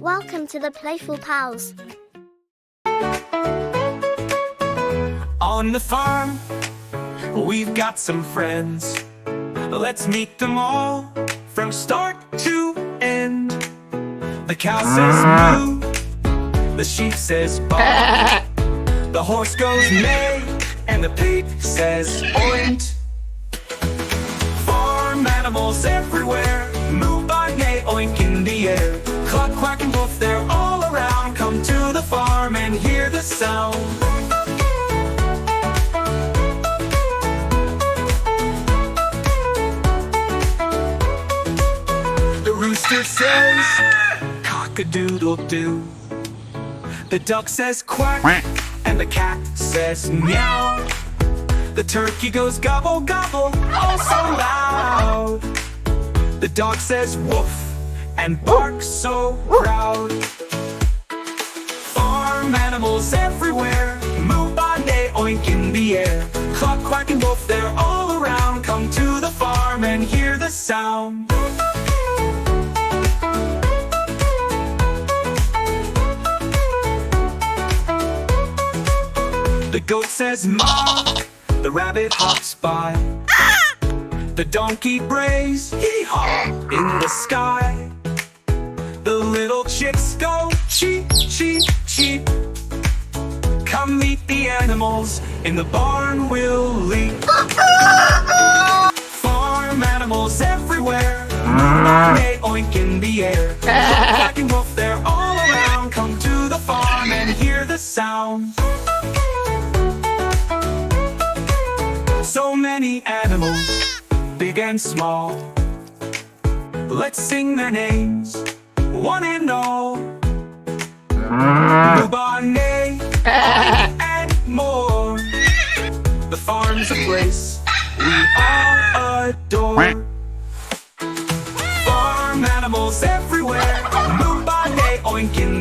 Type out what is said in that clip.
Welcome to the Playful Pals. On the farm, we've got some friends. Let's meet them all from start to end. The cow says moo, the sheep says baa, the horse goes neigh, and the pig says oint. Farm animals everywhere, moo, baa, neigh, oink in the air. Cluck, quack, and woof, they're all around. Come to the farm and hear the sound. The rooster says cock-a-doodle-doo. The duck says quack, and the cat says meow. The turkey goes gobble gobble, oh so loud. The dog says woof, and barks so proud. Farm animals everywhere, moo, baa, neigh, oink in the air. Cluck, quack, and woof, they're all around. Come to the farm and hear the sound. The goat says maa, the rabbit hops by. The donkey brays, hee-haw, in the sky. The little chicks go cheep, cheep, cheep. Come meet the animals, in the barn we'll leap. Farm animals everywhere, neigh, oink in the air. Quack and woof, they're all around. Come to the farm and hear the sound. So many animals, big and small. Let's sing their names, one and all. Moo, baa, neigh, and more. The farm's a place we all adore. Farm animals everywhere, moo, baa, neigh, oink in